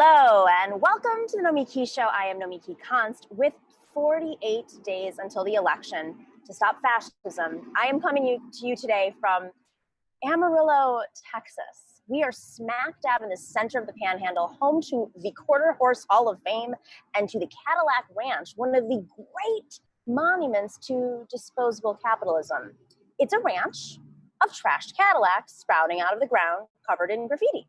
Hello and welcome to the Nomiki show. I am Nomiki Konst with 48 days until the election to stop fascism. I am coming to you today from Amarillo, Texas. We are smack dab in the center of the Panhandle, home to the Quarter Horse Hall of Fame and to the Cadillac Ranch, one of the great monuments to disposable capitalism. It's a ranch of trashed Cadillacs sprouting out of the ground, covered in graffiti.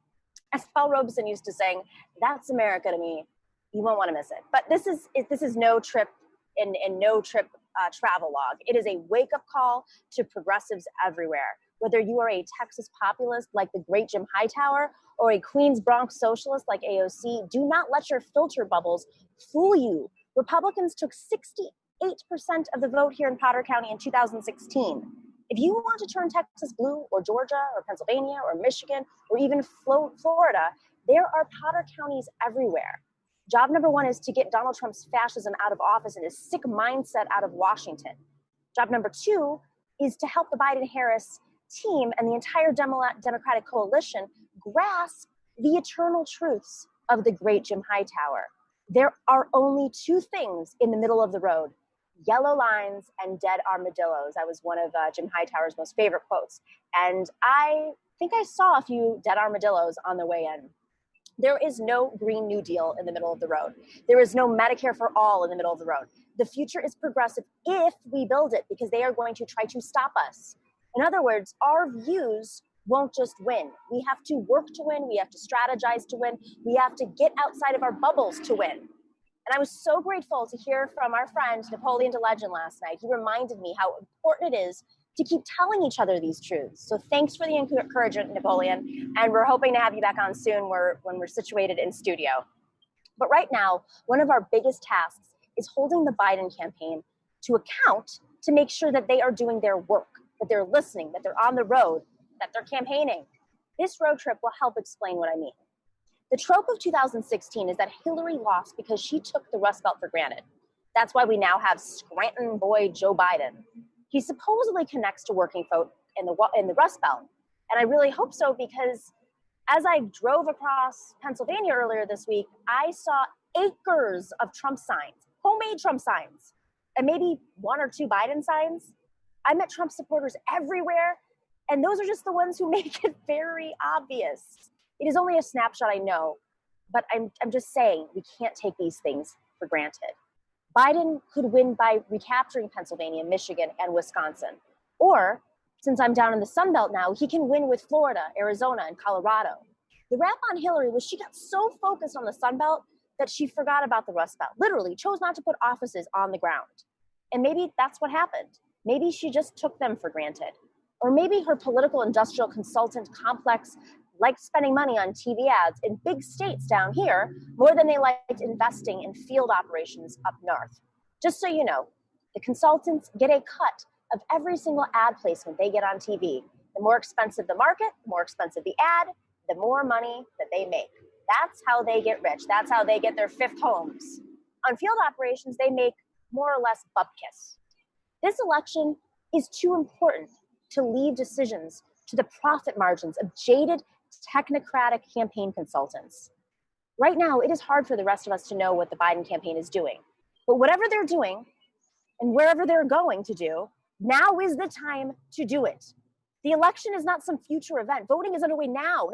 As Paul Robeson used to sing, "That's America to me. You won't want to miss it." But this is no trip and no trip travel log. It is a wake-up call to progressives everywhere. Whether you are a Texas populist like the great Jim Hightower or a Queens Bronx socialist like AOC, do not let your filter bubbles fool you. Republicans took 68% of the vote here in Potter County in 2016. If you want to turn Texas blue, or Georgia, or Pennsylvania, or Michigan, or even Florida, there are Potter counties everywhere. Job number one is to get Donald Trump's fascism out of office and his sick mindset out of Washington. Job number two is to help the Biden-Harris team and the entire Democratic coalition grasp the eternal truths of the great Jim Hightower. There are only two things in the middle of the road: yellow lines and dead armadillos. That was one of Jim Hightower's most favorite quotes. And I think I saw a few dead armadillos on the way in. There is no Green New Deal in the middle of the road. There is no Medicare for all in the middle of the road. The future is progressive if we build it, because they are going to try to stop us. In other words, our views won't just win. We have to work to win. We have to strategize to win. We have to get outside of our bubbles to win. And I was so grateful to hear from our friend Napoleon de Legend last night. He reminded me how important it is to keep telling each other these truths. So thanks for the encouragement, Napoleon. And we're hoping to have you back on soon when we're situated in studio. But right now, one of our biggest tasks is holding the Biden campaign to account to make sure that they are doing their work, that they're listening, that they're on the road, that they're campaigning. This road trip will help explain what I mean. The trope of 2016 is that Hillary lost because she took the Rust Belt for granted. That's why we now have Scranton boy Joe Biden. He supposedly connects to working folk in the Rust Belt. And I really hope so, because as I drove across Pennsylvania earlier this week, I saw acres of Trump signs, homemade Trump signs, and maybe one or two Biden signs. I met Trump supporters everywhere, and those are just the ones who make it very obvious. It is only a snapshot, I know, but I'm just saying we can't take these things for granted. Biden could win by recapturing Pennsylvania, Michigan, and Wisconsin. Or, since I'm down in the Sun Belt now, he can win with Florida, Arizona, and Colorado. The rap on Hillary was she got so focused on the Sun Belt that she forgot about the Rust Belt, literally chose not to put offices on the ground. And maybe that's what happened. Maybe she just took them for granted. Or maybe her political industrial consultant complex liked spending money on TV ads in big states down here more than they liked investing in field operations up north. Just so you know, the consultants get a cut of every single ad placement they get on TV. The more expensive the market, the more expensive the ad, the more money that they make. That's how they get rich. That's how they get their fifth homes. On field operations, they make more or less bupkis. This election is too important to leave decisions to the profit margins of jaded technocratic campaign consultants. Right now, it is hard for the rest of us to know what the Biden campaign is doing. But whatever they're doing and wherever they're going to do, now is the time to do it. The election is not some future event. Voting is underway now.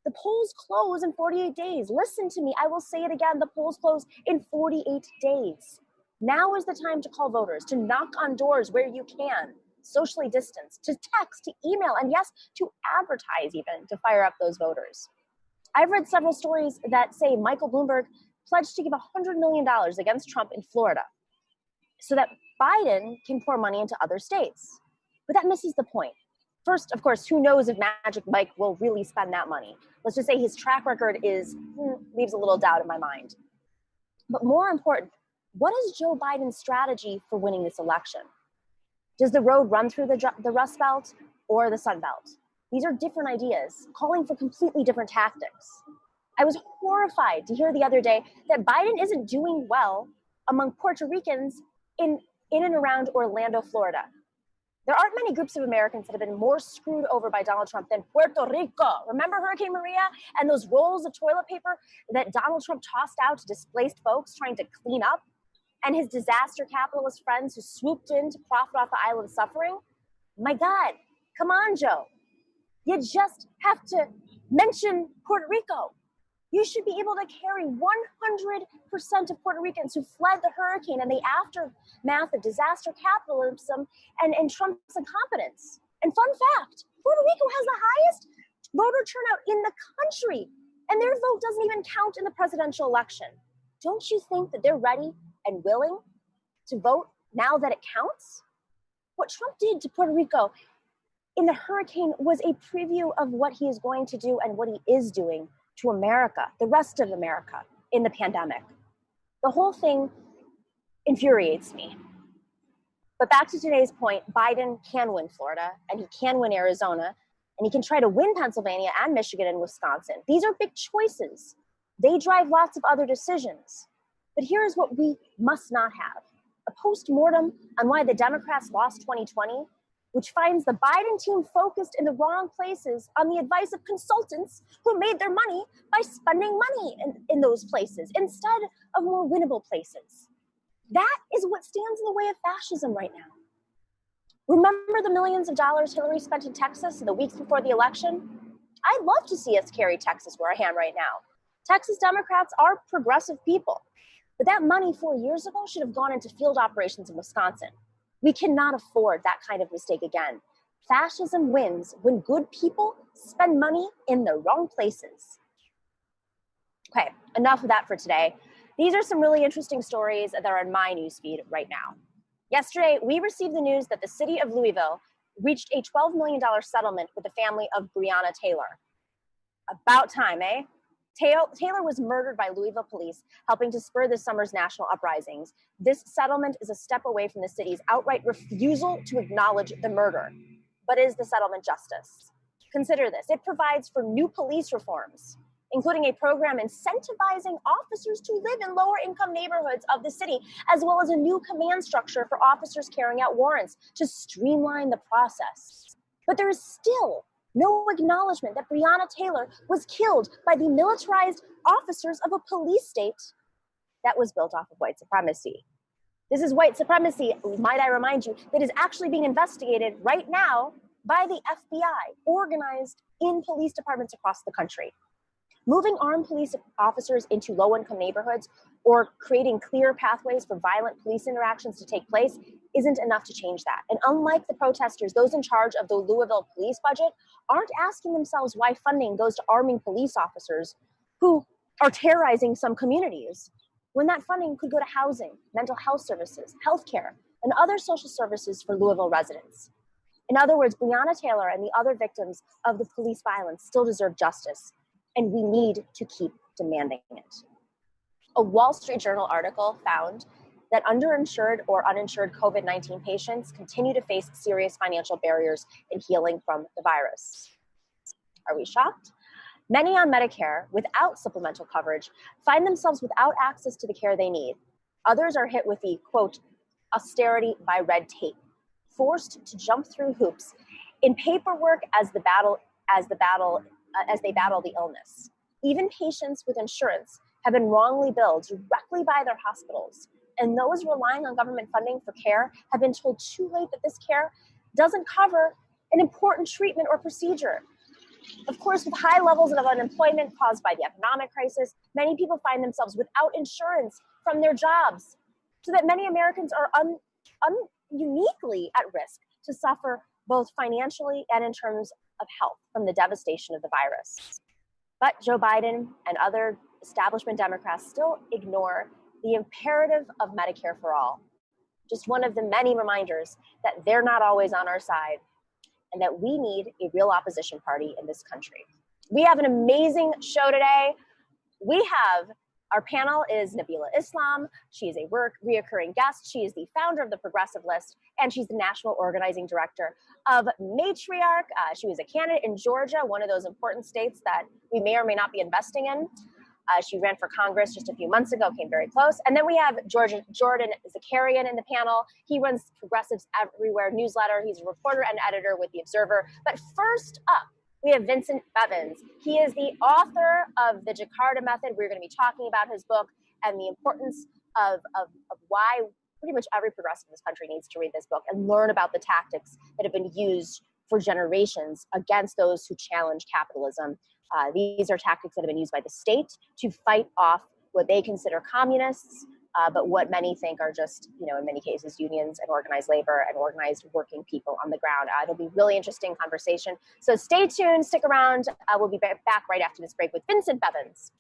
The polls close in 48 days. Listen to me. I will say it again. The polls close in 48 days. Now is the time to call voters, to knock on doors where you can, socially distanced, to text, to email, and yes, to advertise even, to fire up those voters. I've read several stories that say Michael Bloomberg pledged to give $100 million against Trump in Florida so that Biden can pour money into other states. But that misses the point. First, of course, who knows if Magic Mike will really spend that money? Let's just say his track record leaves a little doubt in my mind. But more important, what is Joe Biden's strategy for winning this election? Does the road run through the Rust Belt or the Sun Belt? These are different ideas, calling for completely different tactics. I was horrified to hear the other day that Biden isn't doing well among Puerto Ricans in and around Orlando, Florida. There aren't many groups of Americans that have been more screwed over by Donald Trump than Puerto Rico. Remember Hurricane Maria and those rolls of toilet paper that Donald Trump tossed out to displaced folks trying to clean up? And his disaster capitalist friends who swooped in to profit off the island's suffering? My God, come on, Joe. You just have to mention Puerto Rico. You should be able to carry 100% of Puerto Ricans who fled the hurricane and the aftermath of disaster capitalism and Trump's incompetence. And fun fact, Puerto Rico has the highest voter turnout in the country, and their vote doesn't even count in the presidential election. Don't you think that they're ready and willing to vote now that it counts? What Trump did to Puerto Rico in the hurricane was a preview of what he is going to do and what he is doing to America, the rest of America, in the pandemic. The whole thing infuriates me. But back to today's point, Biden can win Florida, and he can win Arizona, and he can try to win Pennsylvania and Michigan and Wisconsin. These are big choices. They drive lots of other decisions. But here is what we must not have: a post-mortem on why the Democrats lost 2020, which finds the Biden team focused in the wrong places on the advice of consultants who made their money by spending money in those places instead of more winnable places. That is what stands in the way of fascism right now. Remember the millions of dollars Hillary spent in Texas in the weeks before the election? I'd love to see us carry Texas where I am right now. Texas Democrats are progressive people, but that money 4 years ago should have gone into field operations in Wisconsin. We cannot afford that kind of mistake again. Fascism wins when good people spend money in the wrong places. Okay, enough of that for today. These are some really interesting stories that are in my newsfeed right now. Yesterday, we received the news that the city of Louisville reached a $12 million settlement with the family of Breonna Taylor. About time, eh? Taylor was murdered by Louisville police, helping to spur this summer's national uprisings. This settlement is a step away from the city's outright refusal to acknowledge the murder. But is the settlement justice? Consider this. It provides for new police reforms, including a program incentivizing officers to live in lower-income neighborhoods of the city, as well as a new command structure for officers carrying out warrants to streamline the process. But there is still no acknowledgement that Breonna Taylor was killed by the militarized officers of a police state that was built off of white supremacy. This is white supremacy, might I remind you, that is actually being investigated right now by the FBI, organized in police departments across the country. Moving armed police officers into low-income neighborhoods or creating clear pathways for violent police interactions to take place isn't enough to change that. And unlike the protesters, those in charge of the Louisville police budget aren't asking themselves why funding goes to arming police officers who are terrorizing some communities, when that funding could go to housing, mental health services, healthcare, and other social services for Louisville residents. In other words, Breonna Taylor and the other victims of the police violence still deserve justice, and we need to keep demanding it. A Wall Street Journal article found that underinsured or uninsured COVID-19 patients continue to face serious financial barriers in healing from the virus. Are we shocked? Many on Medicare without supplemental coverage find themselves without access to the care they need. Others are hit with the, quote, austerity by red tape, forced to jump through hoops in paperwork as they battle the illness. Even patients with insurance have been wrongly billed directly by their hospitals, and those relying on government funding for care have been told too late that this care doesn't cover an important treatment or procedure. Of course, with high levels of unemployment caused by the economic crisis, many people find themselves without insurance from their jobs, so that many Americans are uniquely at risk to suffer both financially and in terms of health from the devastation of the virus. But Joe Biden and other establishment Democrats still ignore the imperative of Medicare for all. Just one of the many reminders that they're not always on our side and that we need a real opposition party in this country. We have an amazing show today. Our panel is Nabilah Islam. She is a reoccurring guest. She is the founder of the Progressive List, and she's the national organizing director of Matriarch. She was a candidate in Georgia, one of those important states that we may or may not be investing in. She ran for Congress just a few months ago, came very close. And then we have Jordan Zakarin in the panel. He runs Progressives Everywhere newsletter. He's a reporter and editor with The Observer. But first up, we have Vincent Bevins. He is the author of The Jakarta Method. We're going to be talking about his book and the importance of why pretty much every progressive in this country needs to read this book and learn about the tactics that have been used for generations against those who challenge capitalism. These are tactics that have been used by the state to fight off what they consider communists, but what many think are just, in many cases, unions and organized labor and organized working people on the ground. It'll be a really interesting conversation. So stay tuned, stick around. We'll be back right after this break with Vincent Bevins.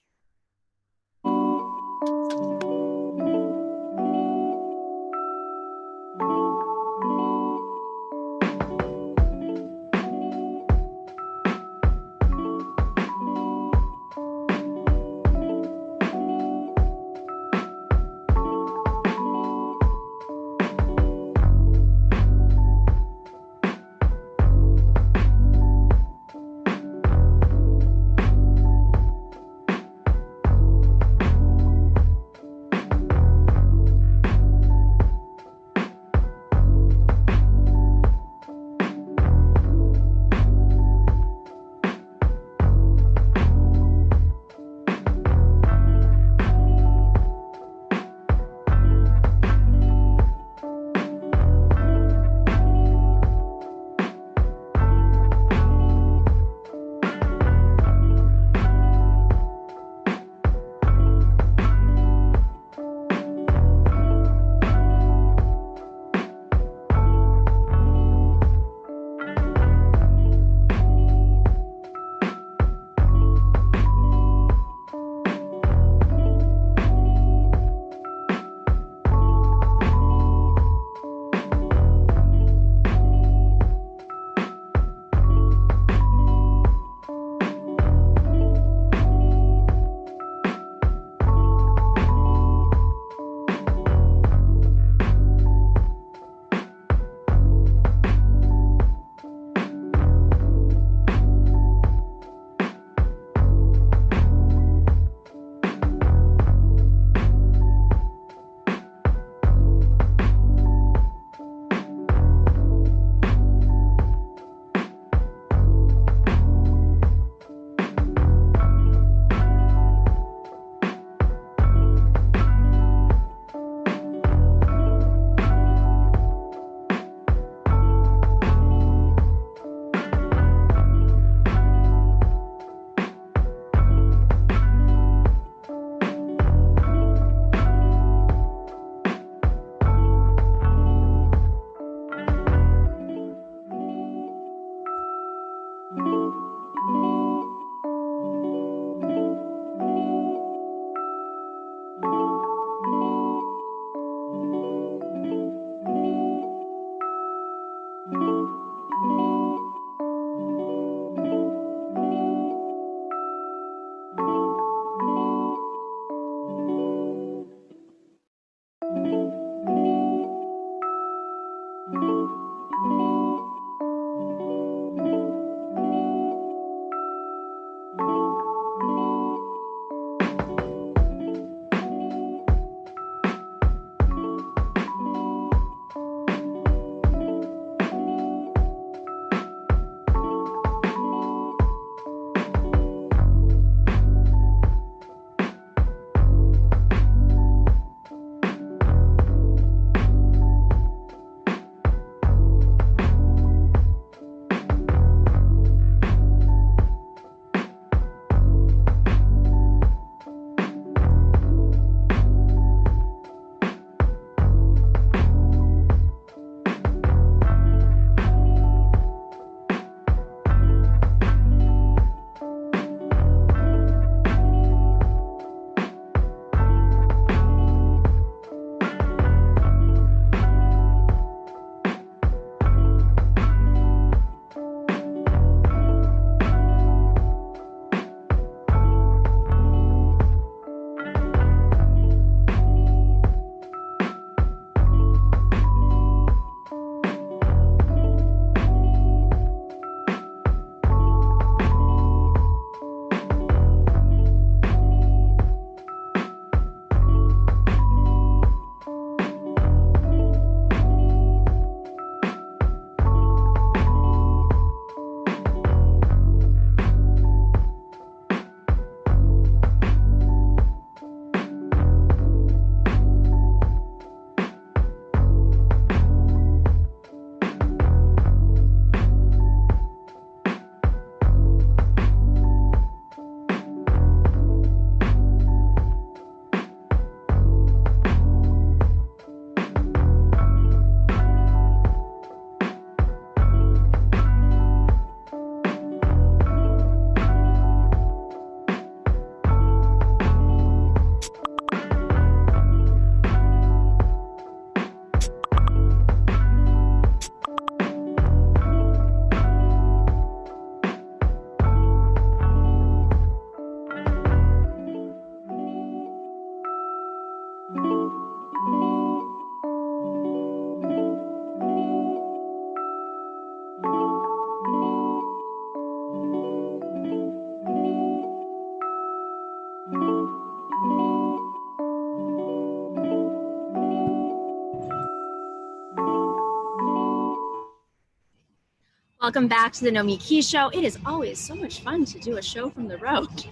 Welcome back to the Nomiki Show. It is always so much fun to do a show from the road.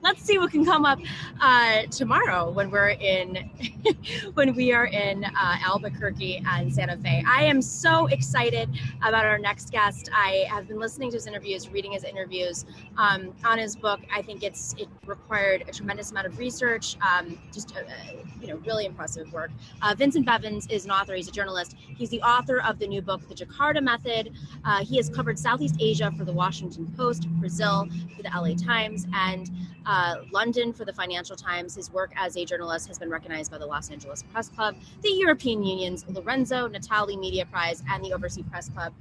Let's see what can come up tomorrow when we are in Albuquerque and Santa Fe. I am so excited about our next guest. I have been listening to his interviews, reading his interviews on his book. I think it required a tremendous amount of research, really impressive work. Vincent Bevins is an author. He's a journalist. He's the author of the new book, The Jakarta Method. He has covered Southeast Asia for the Washington Post, Brazil for the LA Times, and London for the Financial Times. His work as a journalist has been recognized by the Los Angeles Press Club, the European Union's Lorenzo Natali Media Prize, and the Overseas Press Club.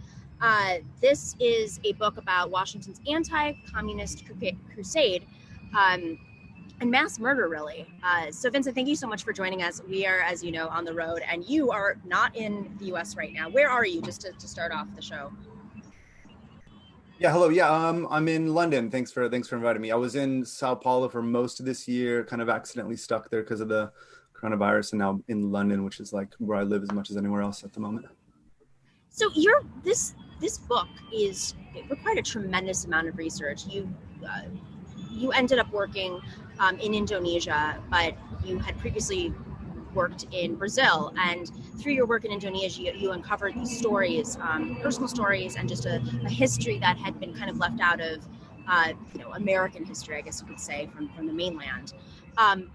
This is a book about Washington's anti-communist crusade and mass murder, really. So Vincent, thank you so much for joining us. We are, as you know, on the road, and you are not in the US right now. Where are you, just to start off the show? Yeah, hello. Yeah, I'm in London. Thanks for inviting me. I was in Sao Paulo for most of this year, kind of accidentally stuck there because of the coronavirus, and now in London, which is like where I live as much as anywhere else at the moment. So this book it required a tremendous amount of research. You ended up working in Indonesia, but you had previously worked in Brazil, and through your work in Indonesia, you uncovered these stories, personal stories, and just a history that had been kind of left out of, American history, I guess you could say, from the mainland.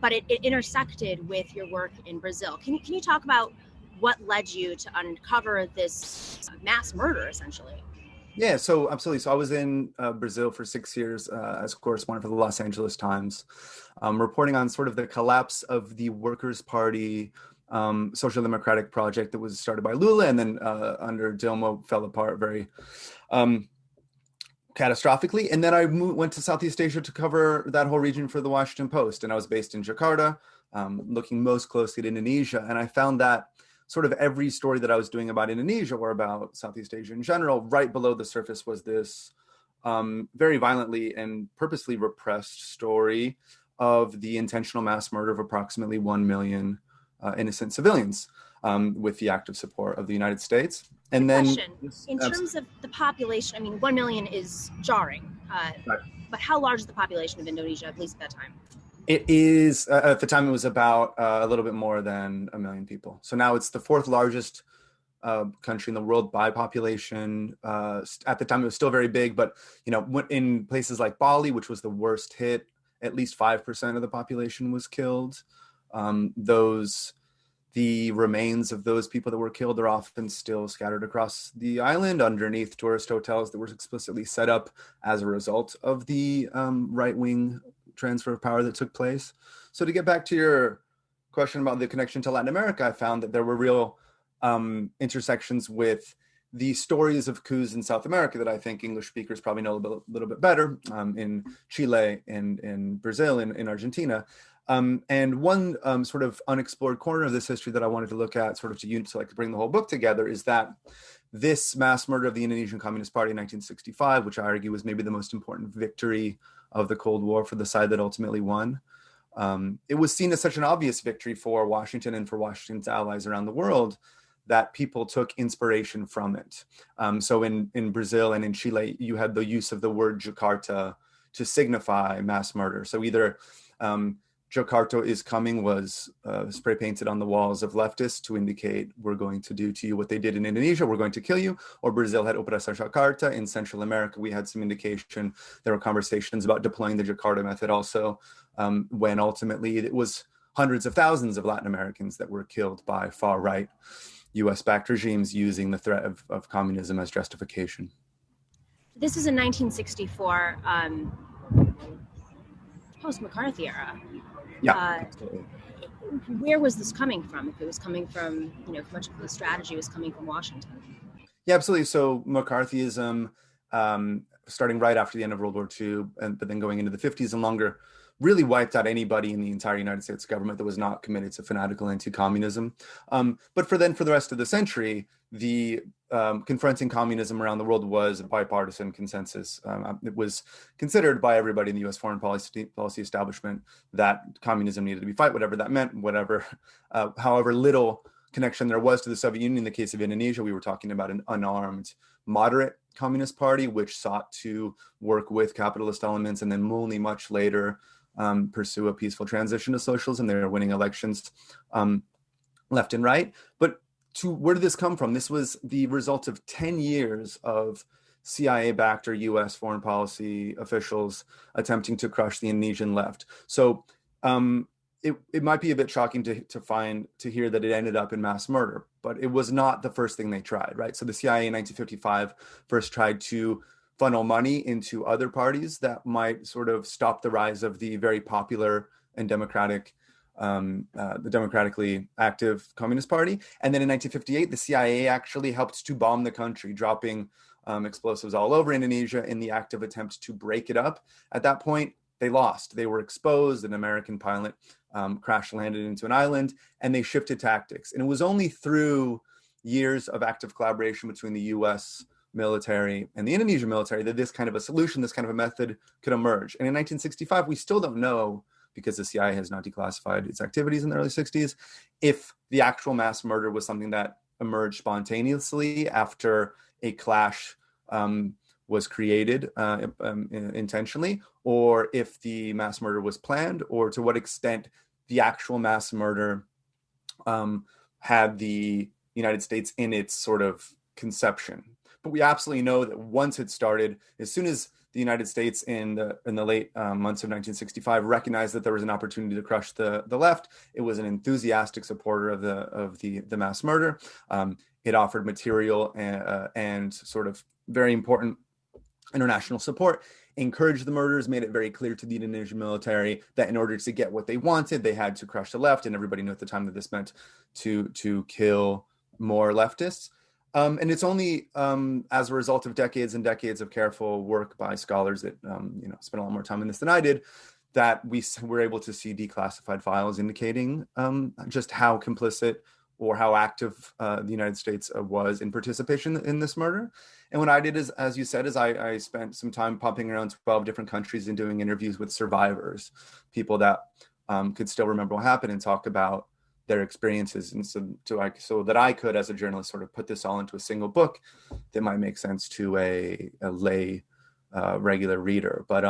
But it intersected with your work in Brazil. Can you talk about what led you to uncover this mass murder, essentially? Yeah, so absolutely. So I was in Brazil for 6 years as correspondent for the Los Angeles Times, reporting on sort of the collapse of the Workers' Party social democratic project that was started by Lula, and then under Dilma fell apart very catastrophically. And then I went to Southeast Asia to cover that whole region for the Washington Post, and I was based in Jakarta, looking most closely at Indonesia, and I found that sort of every story that I was doing about Indonesia or about Southeast Asia in general, right below the surface was this very violently and purposely repressed story of the intentional mass murder of approximately 1 million innocent civilians with the active support of the United States. And then, in terms of the population, I mean, 1 million is jarring, right. But how large is the population of Indonesia, at least at that time? It is, at the time, it was about a little bit more than 1 million people. So now it's the fourth largest country in the world by population. At the time, it was still very big, but in places like Bali, which was the worst hit, at least 5% of the population was killed. The remains of those people that were killed are often still scattered across the island underneath tourist hotels that were explicitly set up as a result of the right-wing transfer of power that took place. So to get back to your question about the connection to Latin America, I found that there were real intersections with the stories of coups in South America that I think English speakers probably know a little bit better, in Chile and in Brazil, in Argentina. And one sort of unexplored corner of this history that I wanted to look at, sort of to bring the whole book together, is that this mass murder of the Indonesian Communist Party in 1965, which I argue was maybe the most important victory of the Cold War for the side that ultimately won. It was seen as such an obvious victory for Washington and for Washington's allies around the world that people took inspiration from it. So in Brazil and in Chile, you had the use of the word Jakarta to signify mass murder. So either Jakarta is coming was spray painted on the walls of leftists to indicate we're going to do to you what they did in Indonesia, we're going to kill you. Or Brazil had Operação Jakarta. In Central America, we had some indication. There were conversations about deploying the Jakarta Method also, when ultimately it was hundreds of thousands of Latin Americans that were killed by far-right US-backed regimes using the threat of communism as justification. This is in 1964, post-McCarthy era. Yeah, where was this coming from? If it was coming from, much of the strategy was coming from Washington. Yeah, absolutely. So McCarthyism, starting right after the end of World War II, but then going into the 50s and longer, really wiped out anybody in the entire United States government that was not committed to fanatical anti-communism. But for the rest of the century, the confronting communism around the world was a bipartisan consensus. It was considered by everybody in the U.S. foreign policy establishment that communism needed to be fought, whatever that meant, however little connection there was to the Soviet Union. In the case of Indonesia, we were talking about an unarmed, moderate communist party, which sought to work with capitalist elements and then only much later pursue a peaceful transition to socialism. They were winning elections left and right. But where did this come from? This was the result of 10 years of CIA-backed or U.S. foreign policy officials attempting to crush the Indonesian left. So it might be a bit shocking to hear that it ended up in mass murder, but it was not the first thing they tried, right? So the CIA in 1955 first tried to funnel money into other parties that might sort of stop the rise of the very popular and the democratically active Communist Party. And then in 1958, the CIA actually helped to bomb the country, dropping explosives all over Indonesia in the active attempt to break it up. At that point, they lost. They were exposed. An American pilot crash landed into an island, and they shifted tactics. And it was only through years of active collaboration between the U.S. military and the Indonesian military that this kind of a solution, this kind of a method could emerge. And in 1965, we still don't know, because the CIA has not declassified its activities in the early 60s, if the actual mass murder was something that emerged spontaneously after a clash was created intentionally, or if the mass murder was planned, or to what extent the actual mass murder had the United States in its sort of conception. But we absolutely know that once it started, as soon as the United States in the late months of 1965 recognized that there was an opportunity to crush the left, it was an enthusiastic supporter of the mass murder. It offered material and sort of very important international support, encouraged the murders, made it very clear to the Indonesian military that in order to get what they wanted, they had to crush the left. And everybody knew at the time that this meant to kill more leftists. And it's only as a result of decades and decades of careful work by scholars that spent a lot more time in this than I did, that we were able to see declassified files indicating just how complicit or how active the United States was in participation in this murder. And what I did is, as you said, is I spent some time popping around 12 different countries and doing interviews with survivors, people that could still remember what happened and talk about their experiences, and so that I could, as a journalist, sort of put this all into a single book that might make sense to a lay regular reader. But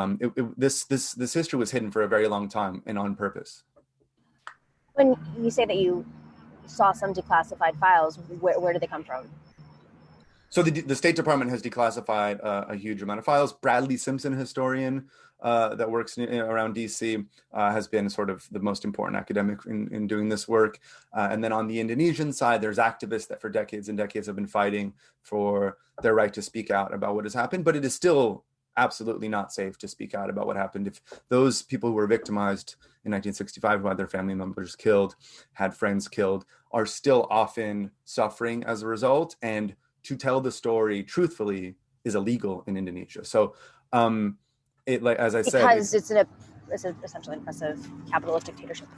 this history was hidden for a very long time and on purpose. When you say that you saw some declassified files, where did they come from? So the State Department has declassified a huge amount of files. Bradley Simpson, a historian that works around DC, has been sort of the most important academic in doing this work. And then on the Indonesian side, there's activists that for decades and decades have been fighting for their right to speak out about what has happened. But it is still absolutely not safe to speak out about what happened. If those people who were victimized in 1965, who had their family members killed, had friends killed, are still often suffering as a result. And to tell the story truthfully is illegal in Indonesia. So, as I said, because it's an essentially oppressive capitalist dictatorship.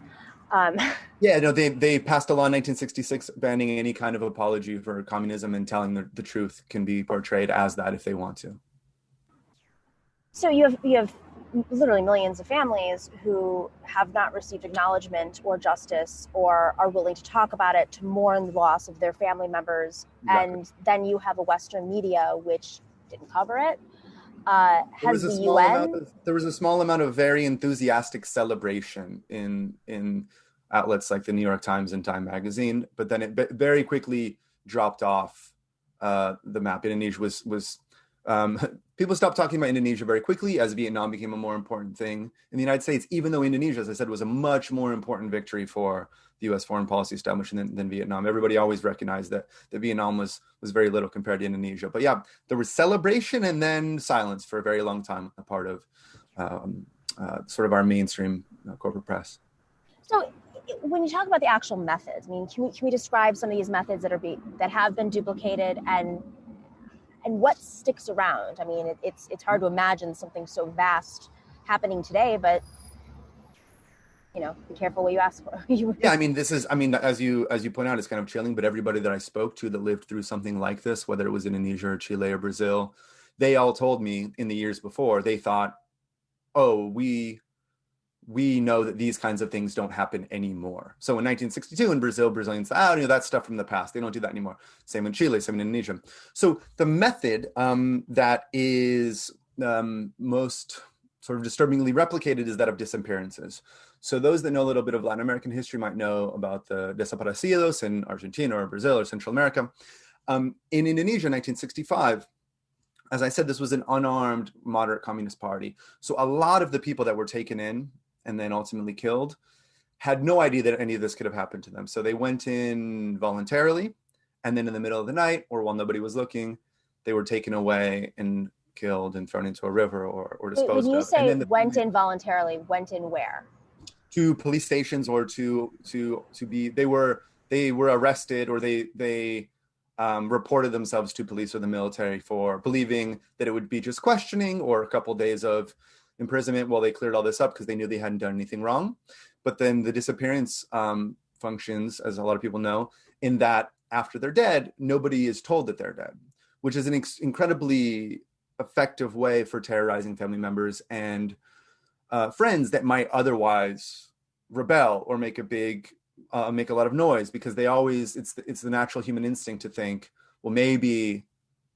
They passed a law in 1966 banning any kind of apology for communism, and telling the truth can be portrayed as that if they want to. So you have literally millions of families who have not received acknowledgement or justice, or are willing to talk about it, to mourn the loss of their family members. Exactly. And then you have a Western media which didn't cover it. There was a small amount of very enthusiastic celebration in outlets like the New York Times and Time Magazine, but then it very quickly dropped off the map. Indonesia was people stopped talking about Indonesia very quickly as Vietnam became a more important thing in the United States, even though Indonesia, as I said, was a much more important victory for the U.S. foreign policy establishment than Vietnam. Everybody always recognized that Vietnam was very little compared to Indonesia. But yeah, there was celebration and then silence for a very long time, a part of sort of our mainstream corporate press. So when you talk about the actual methods, I mean, can we describe some of these methods that have been duplicated, and what sticks around? I mean, it's hard to imagine something so vast happening today, but be careful what you ask for. Yeah, as you point out, it's kind of chilling, but everybody that I spoke to that lived through something like this, whether it was in Indonesia or Chile or Brazil, they all told me in the years before, they thought, oh, we we know that these kinds of things don't happen anymore. So in 1962 in Brazil, Brazilians, that's stuff from the past. They don't do that anymore. Same in Chile, same in Indonesia. So the method that is most sort of disturbingly replicated is that of disappearances. So those that know a little bit of Latin American history might know about the desaparecidos in Argentina or Brazil or Central America. In Indonesia, 1965, as I said, this was an unarmed moderate communist party. So a lot of the people that were taken in and then ultimately killed had no idea that any of this could have happened to them. So they went in voluntarily, and then in the middle of the night, or while nobody was looking, they were taken away and killed and thrown into a river or disposed of. When you say went in voluntarily, went in where? To police stations, or to be, they were arrested, or they reported themselves to police or the military for believing that it would be just questioning or a couple of days of imprisonment while they cleared all this up because they knew they hadn't done anything wrong. But then the disappearance functions, as a lot of people know, in that after they're dead, nobody is told that they're dead, which is an incredibly effective way for terrorizing family members and friends that might otherwise rebel or make a lot of noise, because they always, it's the natural human instinct to think, well, maybe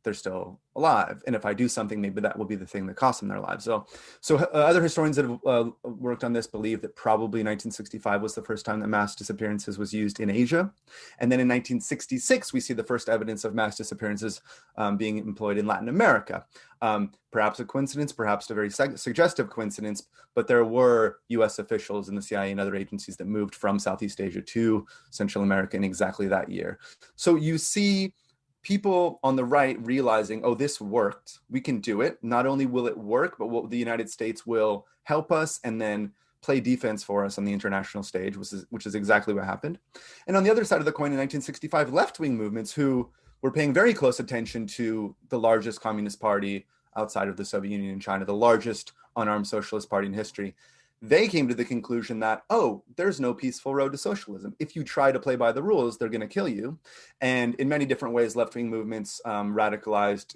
they're still alive, and if I do something, maybe that will be the thing that costs them their lives. So other historians that have worked on this believe that probably 1965 was the first time that mass disappearances was used in Asia, and then in 1966 we see the first evidence of mass disappearances being employed in Latin America. Perhaps a coincidence, perhaps a very suggestive coincidence, but there were US officials in the CIA and other agencies that moved from Southeast Asia to Central America in exactly that year. So you see people on the right realizing, oh, this worked, we can do it. Not only will it work, but the United States will help us and then play defense for us on the international stage, which is exactly what happened. And on the other side of the coin, in 1965, left-wing movements who were paying very close attention to the largest communist party outside of the Soviet Union and China, the largest unarmed socialist party in history, they came to the conclusion that, oh, there's no peaceful road to socialism. If you try to play by the rules, they're going to kill you. And in many different ways, left-wing movements radicalized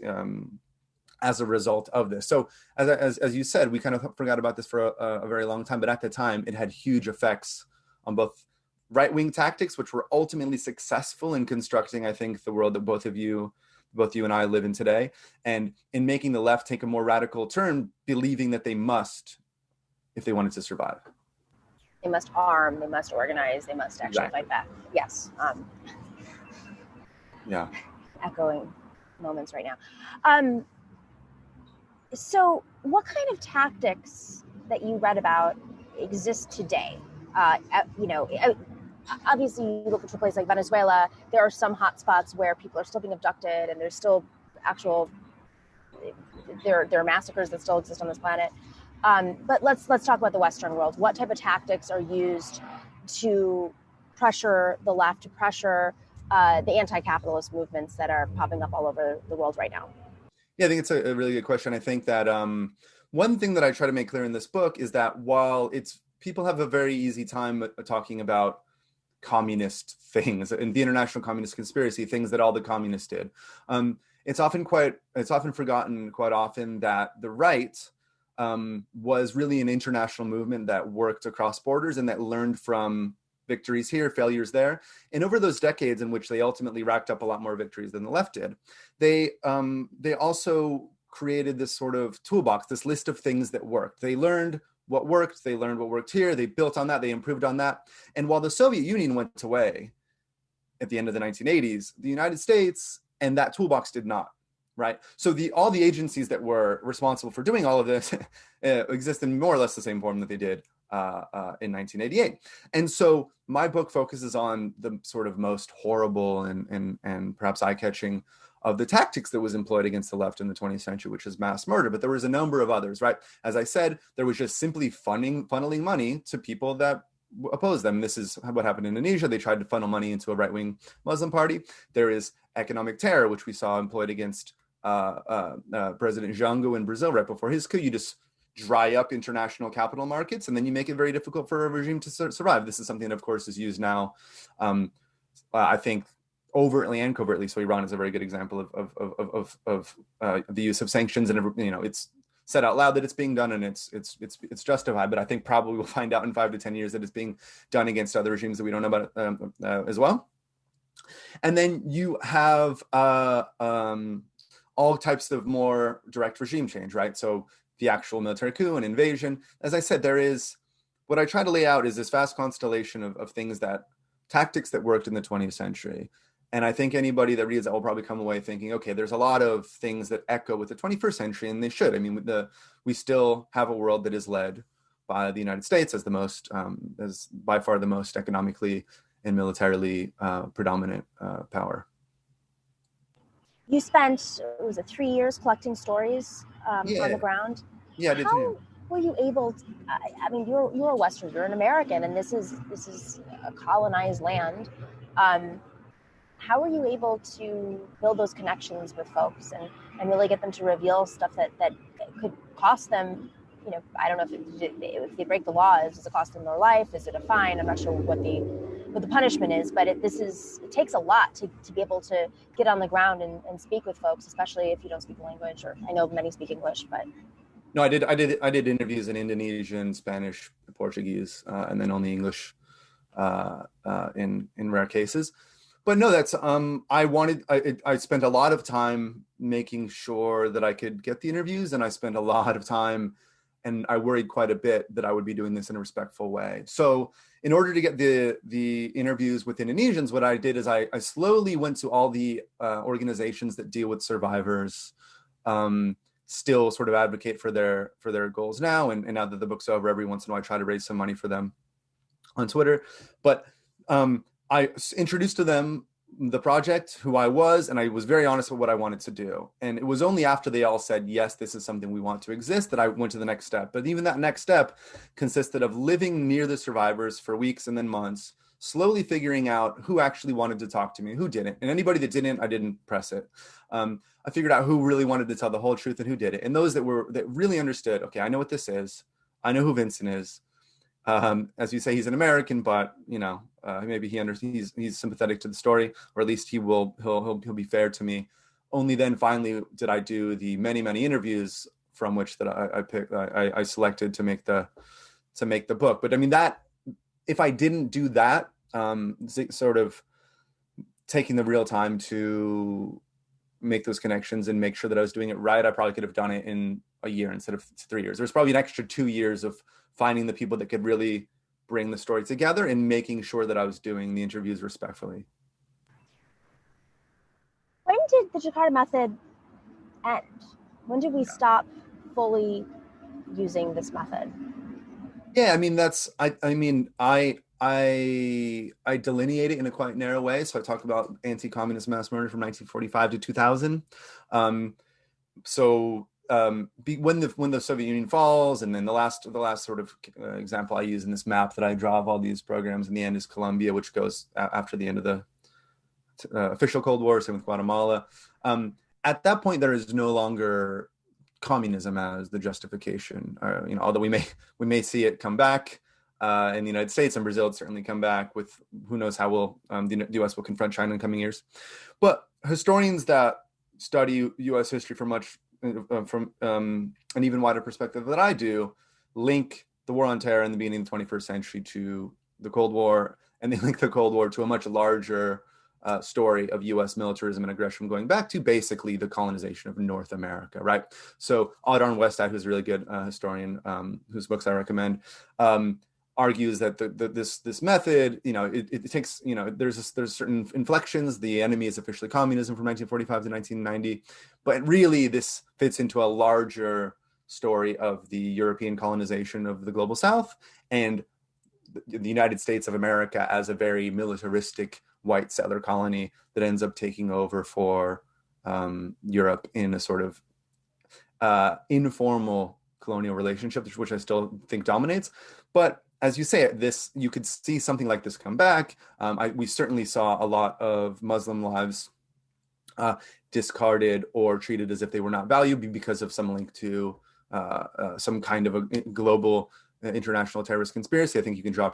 as a result of this. So as you said, we kind of forgot about this for a very long time, but at the time, it had huge effects on both right-wing tactics, which were ultimately successful in constructing, I think, the world that both you and I live in today, and in making the left take a more radical turn, believing that they must, if they wanted to survive. They must arm, they must organize, they must actually fight back. Yes. Yeah. Echoing moments right now. So what kind of tactics that you read about exist today? Obviously you look at a place like Venezuela, there are some hotspots where people are still being abducted and there's still there are massacres that still exist on this planet. But let's talk about the Western world. What type of tactics are used to pressure the left, to pressure the anti-capitalist movements that are popping up all over the world right now? Yeah, I think it's a really good question. I think that one thing that I try to make clear in this book is that while people have a very easy time talking about communist things and the international communist conspiracy, things that all the communists did, it's often forgotten quite often that the right was really an international movement that worked across borders and that learned from victories here, failures there. And over those decades in which they ultimately racked up a lot more victories than the left did, they also created this sort of toolbox, this list of things that worked. They learned what worked, they learned what worked here, they built on that, they improved on that. And while the Soviet Union went away at the end of the 1980s, the United States and that toolbox did not. Right. So all the agencies that were responsible for doing all of this exist in more or less the same form that they did in 1988. And so my book focuses on the sort of most horrible and perhaps eye-catching of the tactics that was employed against the left in the 20th century, which is mass murder. But there was a number of others, right? As I said, there was just simply funneling money to people that oppose them. This is what happened in Indonesia. They tried to funnel money into a right-wing Muslim party. There is economic terror, which we saw employed against President Jango in Brazil right before his coup. You just dry up international capital markets, and then you make it very difficult for a regime to survive. This is something that, of course, is used now, I think, overtly and covertly. So Iran is a very good example of the use of sanctions, and it's said out loud that it's being done, and it's justified. But I think probably we'll find out in 5 to 10 years that it's being done against other regimes that we don't know about as well. And then you have all types of more direct regime change, right? So the actual military coup and invasion. As I said, there is, what I try to lay out is this vast constellation of things tactics that worked in the 20th century. And I think anybody that reads that will probably come away thinking, okay, there's a lot of things that echo with the 21st century, and they should. I mean, we still have a world that is led by the United States as as by far the most economically and militarily predominant power. You spent, was it 3 years collecting stories on the ground? Yeah, I did. How were you able to, I mean, you're a Western, you're an American, and this is a colonized land. How were you able to build those connections with folks and really get them to reveal stuff that could cost them, you know, I don't know if they break the laws, does it cost them their life? Is it a fine? I'm not sure what the punishment is, but it takes a lot to be able to get on the ground and speak with folks, especially if you don't speak the language, or I know many speak English, but. No, I did interviews in Indonesian, Spanish, Portuguese, and then only English in rare cases. But no, that's I spent a lot of time making sure that I could get the interviews, and I spent a lot of time, and I worried quite a bit that I would be doing this in a respectful way. So in order to get the interviews with Indonesians, what I did is I slowly went to all the organizations that deal with survivors, still sort of advocate for their goals now. And now that the book's over, every once in a while I try to raise some money for them on Twitter. But I introduced to them the project, who I was, and I was very honest with what I wanted to do. And it was only after they all said, yes, this is something we want to exist, that I went to the next step. But even that next step consisted of living near the survivors for weeks and then months, slowly figuring out who actually wanted to talk to me, who didn't. And anybody that didn't, I didn't press it. I figured out who really wanted to tell the whole truth and who did it. And those that really understood, okay, I know what this is. I know who Vincent is. As you say, he's an American, but you know, maybe he's sympathetic to the story, or at least he'll be fair to me. Only then finally did I do the many interviews from which that I selected to make the book. But I mean, that if I didn't do that, sort of taking the real time to make those connections and make sure that I was doing it right, I probably could have done it in a year instead of 3 years. There's probably an extra 2 years of finding the people that could really bring the story together and making sure that I was doing the interviews respectfully. When did the Jakarta Method end? When did we stop fully using this method? Yeah, I mean, I delineate it in a quite narrow way. So I talked about anti-communist mass murder from 1945 to 2000. When the Soviet Union falls, and then the last sort of example I use in this map that I draw of all these programs in the end is Colombia, which goes after the end of the official Cold War, same with Guatemala. At that point, there is no longer communism as the justification. Although we may see it come back in the United States and Brazil, it's certainly come back with who knows how the U.S. will confront China in coming years. But historians that study U.S. history from an even wider perspective that I do, link the war on terror in the beginning of the 21st century to the Cold War, and they link the Cold War to a much larger story of U.S. militarism and aggression going back to basically the colonization of North America, right? So Audern Westad, who's a really good historian, whose books I recommend, argues that this method, it takes, there's certain inflections. The enemy is officially communism from 1945 to 1990, but really this fits into a larger story of the European colonization of the global South and the United States of America as a very militaristic white settler colony that ends up taking over for Europe in a sort of informal colonial relationship, which I still think dominates. But as you say, you could see something like this come back. We certainly saw a lot of Muslim lives discarded or treated as if they were not valued because of some link to some kind of a global international terrorist conspiracy. I think you can draw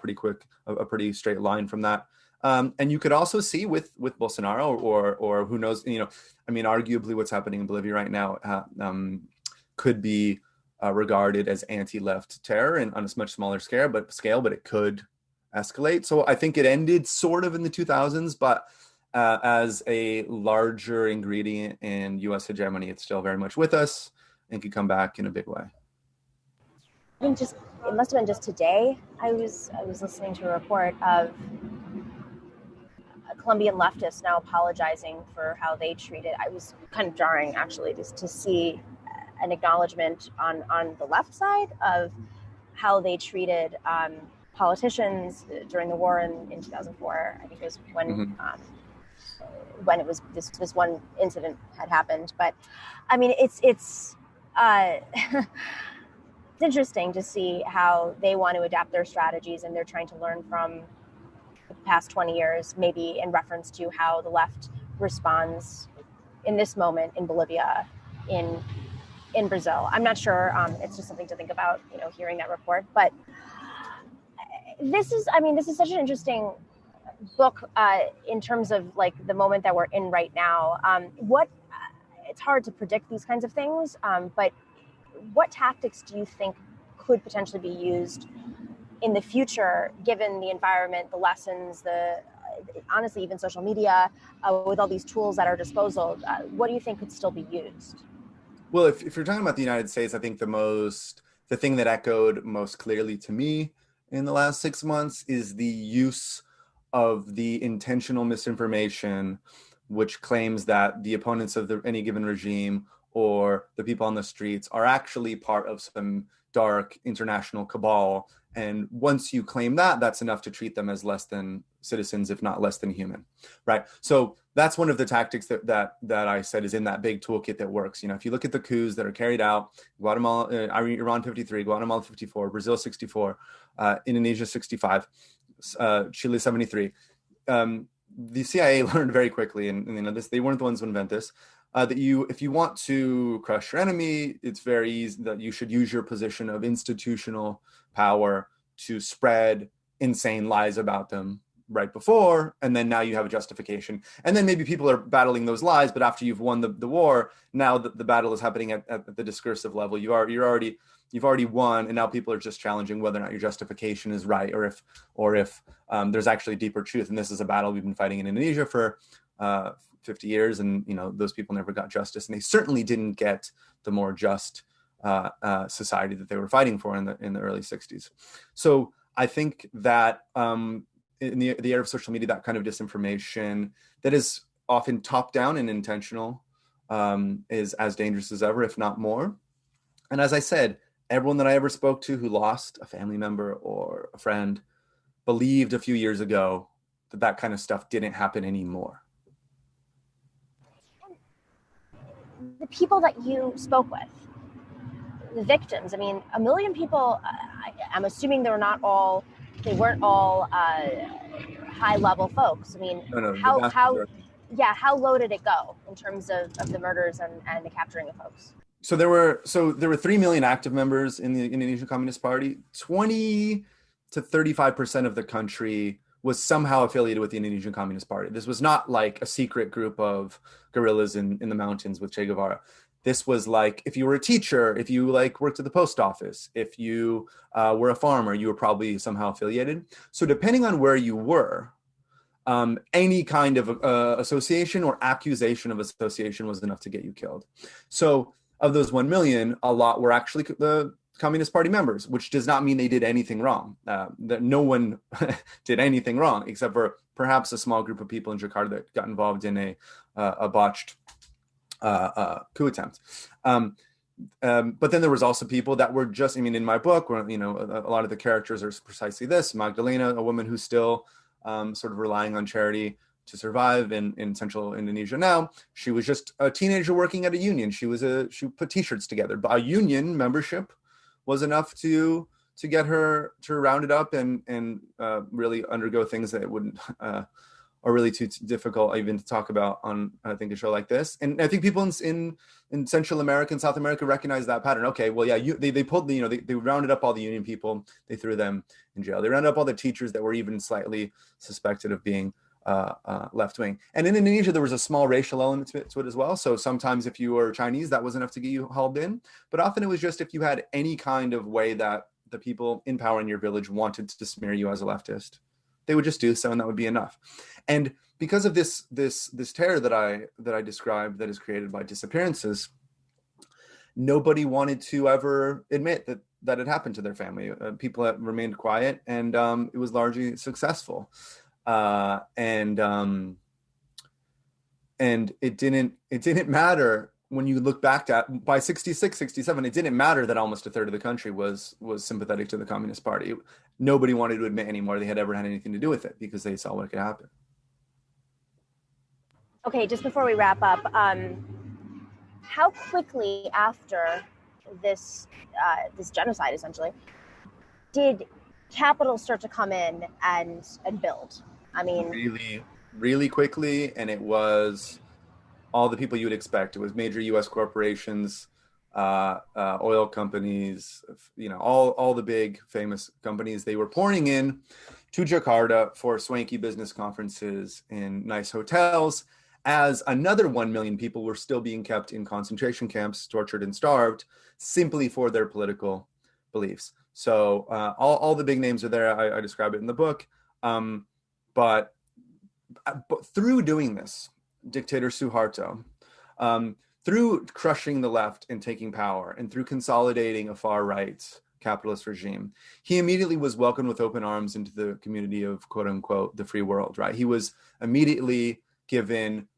a pretty straight line from that. And you could also see with Bolsonaro or who knows, arguably what's happening in Bolivia right now could be regarded as anti-left terror and on a much smaller scale, but it could escalate. So I think it ended sort of in the 2000s, but as a larger ingredient in U.S. hegemony, it's still very much with us and could come back in a big way. I think it must have been just today. I was listening to a report of a Colombian leftist now apologizing for how they treated. I was kind of jarring, actually, just to see an acknowledgement on the left side of how they treated politicians during the war in 2004. I think it was when it was this one incident had happened. But I mean, it's it's interesting to see how they want to adapt their strategies, and they're trying to learn from the past 20 years, maybe in reference to how the left responds in this moment in Bolivia, in Brazil. I'm not sure. It's just something to think about, hearing that report. But this is such an interesting book in terms of like the moment that we're in right now. It's hard to predict these kinds of things, but what tactics do you think could potentially be used in the future, given the environment, the lessons, honestly, even social media, with all these tools at our disposal? What do you think could still be used? Well, if you're talking about the United States, I think the thing that echoed most clearly to me in the last 6 months is the use of the intentional misinformation, which claims that the opponents of any given regime or the people on the streets are actually part of some dark international cabal. And once you claim that, that's enough to treat them as less than citizens, if not less than human, right? So that's one of the tactics that I said is in that big toolkit that works. If you look at the coups that are carried out, Iran 53, Guatemala 54, Brazil 64, Indonesia 65, Chile 73. The CIA learned very quickly, and they weren't the ones who invent this, that if you want to crush your enemy, it's very easy that you should use your position of institutional power to spread insane lies about them right before, and then now you have a justification. And then maybe people are battling those lies, but after you've won the war, now the battle is happening at the discursive level. You've already won, and now people are just challenging whether or not your justification is right, or if there's actually deeper truth. And this is a battle we've been fighting in Indonesia for 50 years, and those people never got justice, and they certainly didn't get the more just society that they were fighting for in the early 60s. So I think that in the era of social media, that kind of disinformation that is often top down and intentional is as dangerous as ever, if not more. And as I said, everyone that I ever spoke to who lost a family member or a friend believed a few years ago that kind of stuff didn't happen anymore. The people that you spoke with, the victims, I mean, 1 million people, I'm assuming they weren't all high-level folks. I mean, No, how low did it go in terms of the murders and the capturing of folks? So there were 3 million active members in the Indonesian Communist Party. 20 to 35% of the country was somehow affiliated with the Indonesian Communist Party. This was not like a secret group of guerrillas in the mountains with Che Guevara. This was like, if you were a teacher, if you worked at the post office, if you were a farmer, you were probably somehow affiliated. So depending on where you were, any kind of association or accusation of association was enough to get you killed. So of those 1 million, a lot were actually the Communist Party members, which does not mean they did anything wrong. That no one did anything wrong, except for perhaps a small group of people in Jakarta that got involved in a botched coup attempt. But then there was also people that were just, in my book, where a lot of the characters are precisely this. Magdalena, a woman who's still sort of relying on charity to survive in central Indonesia now. She was just a teenager working at a union. She put T-shirts together. But a union membership was enough to get her to round it up and really undergo things that wouldn't are really too difficult even to talk about on, I think, a show like this. And I think people in Central America and South America recognize that pattern. Okay, well, yeah, they pulled they rounded up all the union people, they threw them in jail. They rounded up all the teachers that were even slightly suspected of being left wing. And in Indonesia, there was a small racial element to it as well. So sometimes if you were Chinese, that was enough to get you hauled in. But often it was just if you had any kind of way that the people in power in your village wanted to smear you as a leftist, they would just do so, and that would be enough. And because of this terror that I described, that is created by disappearances, nobody wanted to ever admit that it happened to their family. People have remained quiet, and it was largely successful. And it didn't matter when you look back at, by 66, 67, it didn't matter that almost a third of the country was sympathetic to the Communist Party. Nobody wanted to admit anymore they had ever had anything to do with it, because they saw what could happen. Okay, just before we wrap up, how quickly after this genocide, essentially, did capital start to come in and build? I mean, really, really quickly, and it was all the people you would expect. It was major U.S. corporations, oil companies, all the big famous companies. They were pouring in to Jakarta for swanky business conferences in nice hotels, as another 1 million people were still being kept in concentration camps, tortured and starved, simply for their political beliefs. So all the big names are there. I describe it in the book. But through doing this, dictator Suharto, through crushing the left and taking power, and through consolidating a far-right capitalist regime, he immediately was welcomed with open arms into the community of, quote unquote, the free world, right? He was immediately given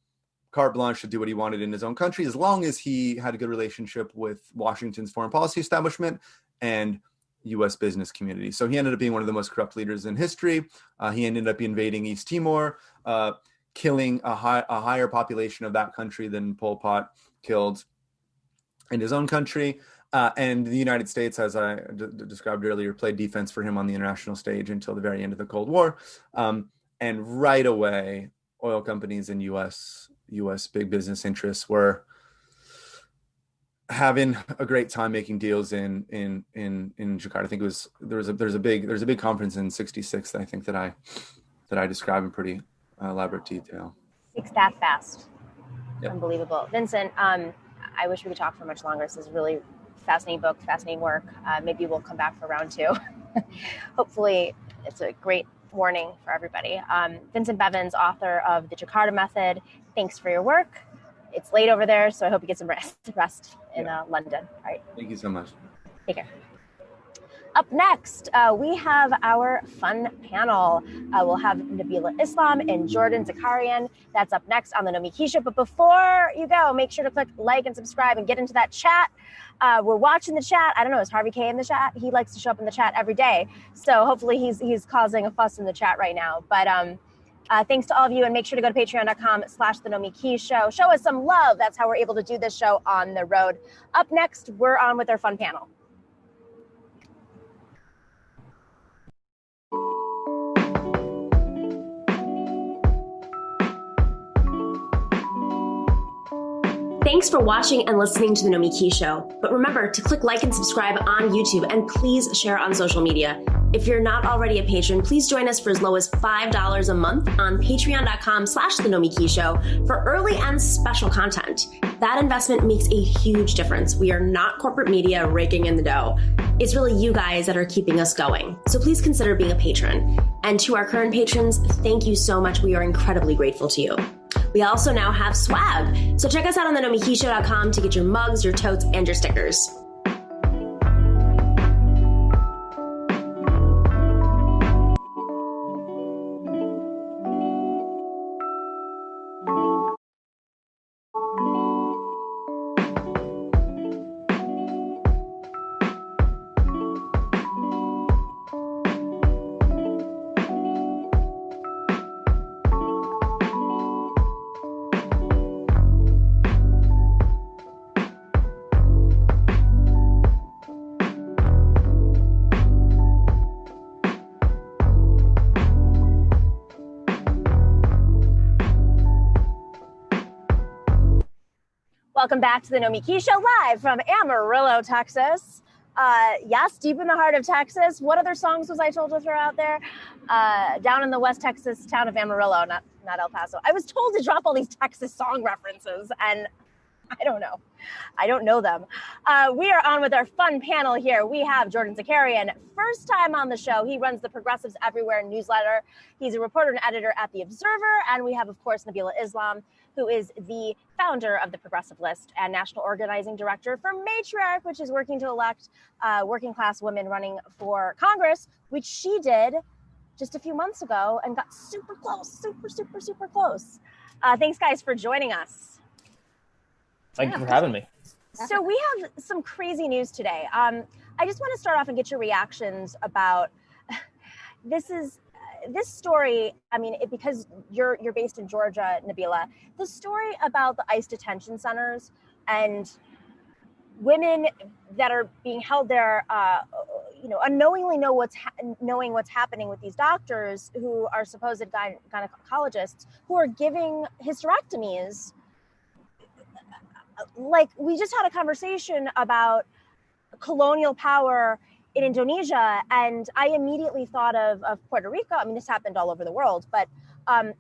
carte blanche to do what he wanted in his own country, as long as he had a good relationship with Washington's foreign policy establishment and U.S. business community. So he ended up being one of the most corrupt leaders in history. He ended up invading East Timor, killing a higher population of that country than Pol Pot killed in his own country. And the United States, as I described earlier, played defense for him on the international stage until the very end of the Cold War. And right away, oil companies and U.S. big business interests were having a great time making deals in Jakarta. I think there's a big conference in '66 that I think that I describe in pretty elaborate detail. It's that fast. Yep. Unbelievable. Vincent, I wish we could talk for much longer. This is a really fascinating book, fascinating work. Maybe we'll come back for round 2. Hopefully it's a great warning for everybody. Vincent Bevins, author of The Jakarta Method. Thanks for your work. It's late over there, so I hope you get some rest in London. All right. Thank you so much. Take care. Up next, we have our fun panel. We'll have Nabilah Islam and Jordan Zakarin. That's up next on the Nomiki Show. But before you go, make sure to click like and subscribe and get into that chat. We're watching the chat. I don't know, is Harvey K in the chat? He likes to show up in the chat every day. So hopefully he's causing a fuss in the chat right now. But thanks to all of you, and make sure to go to patreon.com/The Nomiki Show. Show us some love. That's how we're able to do this show on the road. Up next, we're on with our fun panel. Thanks for watching and listening to The Nomiki Show. But remember to click like and subscribe on YouTube, and please share on social media. If you're not already a patron, please join us for as low as $5 a month on patreon.com/The Nomiki Show for early and special content. That investment makes a huge difference. We are not corporate media raking in the dough. It's really you guys that are keeping us going. So please consider being a patron. And to our current patrons, thank you so much. We are incredibly grateful to you. We also now have swag. So check us out on thenomikishow.com to get your mugs, your totes, and your stickers. Welcome back to the Nomiki Show live from Amarillo, Texas. Yes, deep in the heart of Texas. What other songs was I told to throw out there? Down in the West Texas town of Amarillo, not El Paso. I was told to drop all these Texas song references, and I don't know. I don't know them. We are on with our fun panel here. We have Jordan Zakarin, first time on the show. He runs the Progressives Everywhere newsletter. He's a reporter and editor at The Observer. And we have, of course, Nabilah Islam, who is the founder of the Progressive List and national organizing director for Matriarch, which is working to elect working class women running for Congress, which she did just a few months ago and got super close, super close. Thanks, guys, for joining us. Thank you for having me. So we have some crazy news today. I just want to start off and get your reactions about this story. I mean, because you're based in Georgia, Nabilah, the story about the ICE detention centers and women that are being held there, unknowingly knowing what's happening with these doctors who are supposed gynecologists who are giving hysterectomies. Like, we just had a conversation about colonial power in Indonesia, and I immediately thought of Puerto Rico. I mean, this happened all over the world, but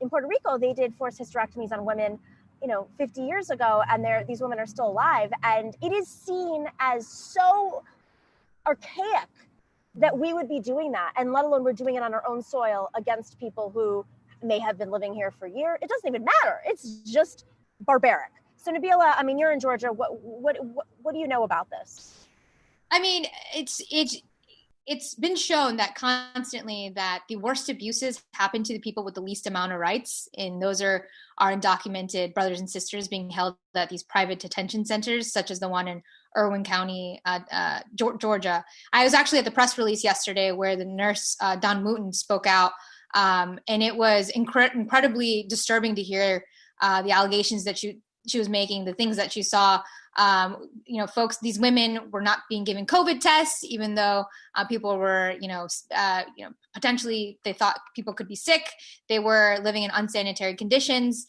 in Puerto Rico, they did forced hysterectomies on women, 50 years ago, and these women are still alive. And it is seen as so archaic that we would be doing that, and let alone we're doing it on our own soil against people who may have been living here for years. It doesn't even matter. It's just barbaric. So Nabilah, I mean, you're in Georgia. What do you know about this? I mean, it's been shown that constantly that the worst abuses happen to the people with the least amount of rights, and those are our undocumented brothers and sisters being held at these private detention centers, such as the one in Irwin County, Georgia. I was actually at the press release yesterday where the nurse Don Mouton spoke out, and it was incredibly disturbing to hear the allegations that she was making, the things that she saw. Folks, these women were not being given COVID tests, even though people were, potentially they thought people could be sick. They were living in unsanitary conditions.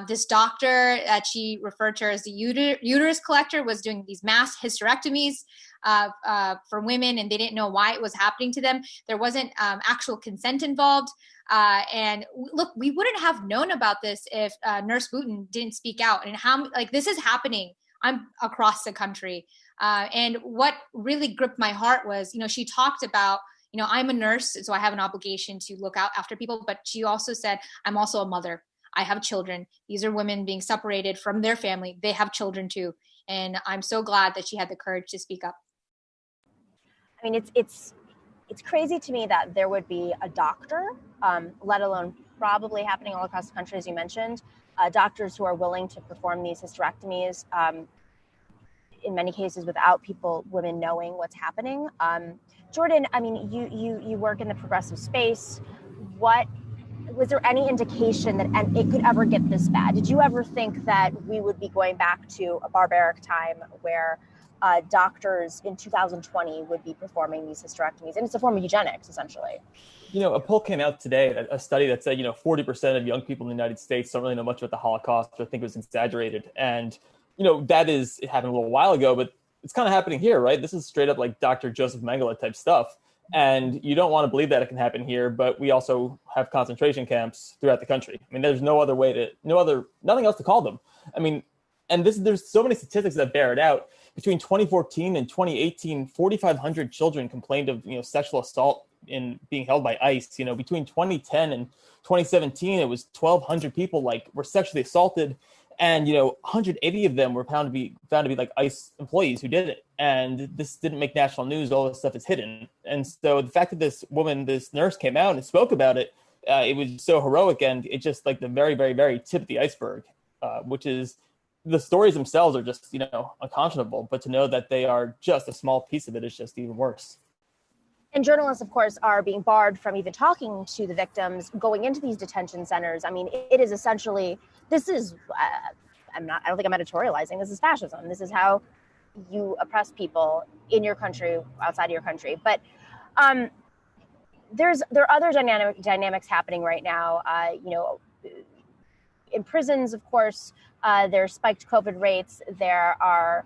This doctor that she referred to as the uterus collector was doing these mass hysterectomies for women, and they didn't know why it was happening to them. There wasn't actual consent involved. And look, we wouldn't have known about this if Nurse Mouton didn't speak out. And this is happening across the country. And what really gripped my heart was, she talked about, I'm a nurse, so I have an obligation to look out after people. But she also said, I'm also a mother. I have children. These are women being separated from their family. They have children too. And I'm so glad that she had the courage to speak up. I mean, it's crazy to me that there would be a doctor, let alone probably happening all across the country, as you mentioned, doctors who are willing to perform these hysterectomies, in many cases without women knowing what's happening. Jordan, I mean, you work in the progressive space. Was there any indication that it could ever get this bad? Did you ever think that we would be going back to a barbaric time where doctors in 2020 would be performing these hysterectomies? And it's a form of eugenics, essentially. A poll came out today, a study that said, 40% of young people in the United States don't really know much about the Holocaust or think it was exaggerated. And, it happened a little while ago, but it's kind of happening here, right? This is straight up like Dr. Joseph Mengele type stuff. And you don't want to believe that it can happen here, but we also have concentration camps throughout the country. I mean, there's nothing else to call them. I mean, and there's so many statistics that bear it out. Between 2014 and 2018, 4,500 children complained of, sexual assault in being held by ICE. Between 2010 and 2017, it was 1,200 people were sexually assaulted, and 180 of them were found to be like ICE employees who did it. And this didn't make national news. All this stuff is hidden. And so the fact that this nurse came out and spoke about it, it was so heroic, and it just like the very, very, very tip of the iceberg, which is the stories themselves are just, unconscionable, but to know that they are just a small piece of it is just even worse. And journalists, of course, are being barred from even talking to the victims going into these detention centers. I mean, it is essentially, I don't think I'm editorializing. This is fascism. This is how you oppress people in your country, outside of your country. But there are other dynamics happening right now. In prisons, of course, there's spiked COVID rates. There are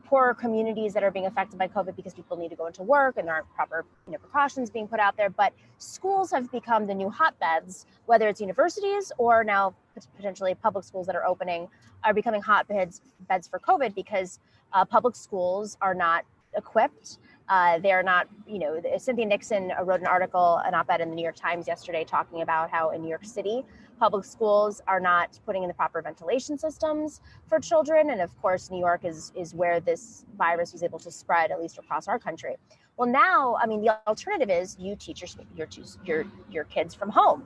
poorer communities that are being affected by COVID because people need to go into work and there aren't proper precautions being put out there. But schools have become the new hotbeds, whether it's universities or now potentially public schools that are opening are becoming hotbeds for COVID because public schools are not equipped. They're not, Cynthia Nixon wrote an article, an op-ed in the New York Times yesterday talking about how in New York City, public schools are not putting in the proper ventilation systems for children. And of course, New York is where this virus was able to spread, at least across our country. Well, now, the alternative is you teach your kids from home.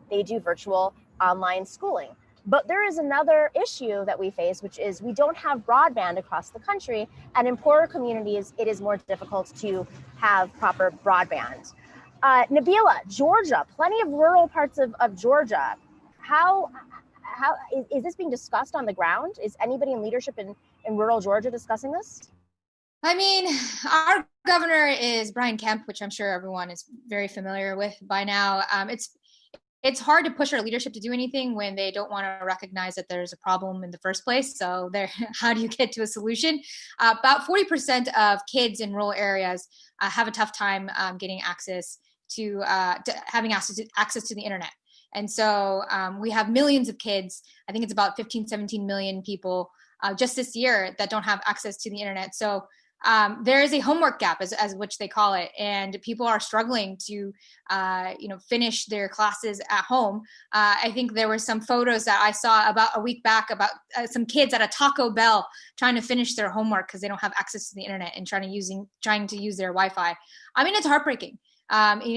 They do virtual online schooling. But there is another issue that we face, which is we don't have broadband across the country. And in poorer communities, it is more difficult to have proper broadband. Nabilah, Georgia, plenty of rural parts of Georgia. How is this being discussed on the ground? Is anybody in leadership in rural Georgia discussing this? Our governor is Brian Kemp, which I'm sure everyone is very familiar with by now. It's hard to push our leadership to do anything when they don't want to recognize that there's a problem in the first place. So how do you get to a solution? About 40% of kids in rural areas have a tough time getting access to having access to the internet. And so we have millions of kids. I think it's about 15, 17 million people just this year that don't have access to the internet. So there is a homework gap, as which they call it, and people are struggling to, finish their classes at home. I think there were some photos that I saw about a week back about some kids at a Taco Bell trying to finish their homework because they don't have access to the internet and trying to use their Wi-Fi. It's heartbreaking.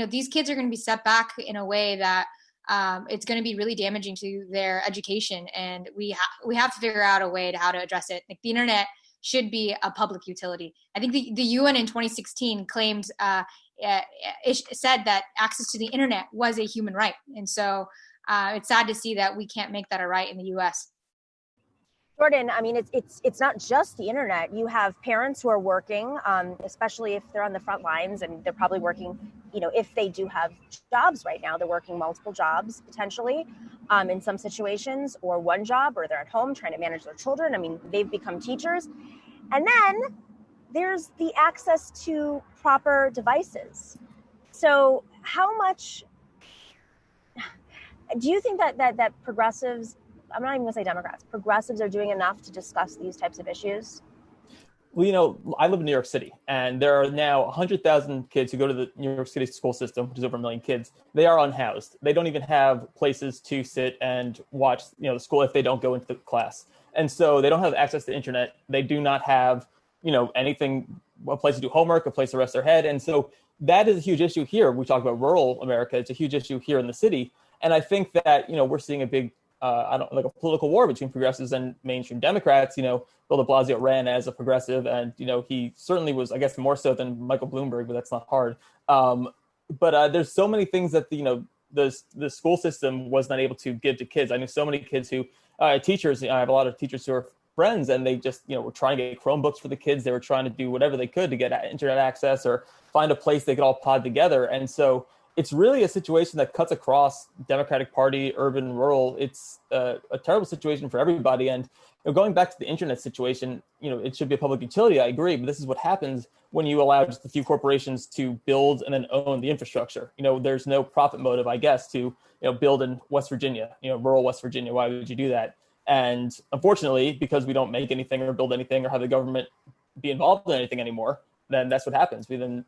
These kids are going to be set back in a way that it's going to be really damaging to their education, and we have to figure out a way to how to address it. Like the internet should be a public utility. I think the UN in 2016 claimed, it said that access to the internet was a human right. And so it's sad to see that we can't make that a right in the US. Jordan, it's not just the internet. You have parents who are working, especially if they're on the front lines, and they're probably working, if they do have jobs right now, they're working multiple jobs potentially in some situations, or one job, or they're at home trying to manage their children. They've become teachers. And then there's the access to proper devices. So how much do you think that progressives, I'm not even gonna say Democrats, progressives are doing enough to discuss these types of issues? Well, I live in New York City, and there are now 100,000 kids who go to the New York City school system, which is over 1 million kids. They are unhoused. They don't even have places to sit and watch, the school if they don't go into the class. And so they don't have access to the internet. They do not have, anything, a place to do homework, a place to rest their head. And so that is a huge issue here. We talk about rural America. It's a huge issue here in the city. And I think that, we're seeing a big, a political war between progressives and mainstream Democrats. Bill de Blasio ran as a progressive, and, he certainly was, I guess, more so than Michael Bloomberg, but that's not hard. But there's so many things that, the school system was not able to give to kids. I knew so many kids who, teachers, I have a lot of teachers who are friends, and they just, were trying to get Chromebooks for the kids. They were trying to do whatever they could to get internet access or find a place they could all pod together. And so it's really a situation that cuts across Democratic Party, urban, rural. It's a terrible situation for everybody. And going back to the internet situation, it should be a public utility. I agree, but this is what happens when you allow just a few corporations to build and then own the infrastructure. There's no profit motive, I guess, to build in West Virginia, rural West Virginia. Why would you do that? And unfortunately, because we don't make anything or build anything or have the government be involved in anything anymore, then that's what happens.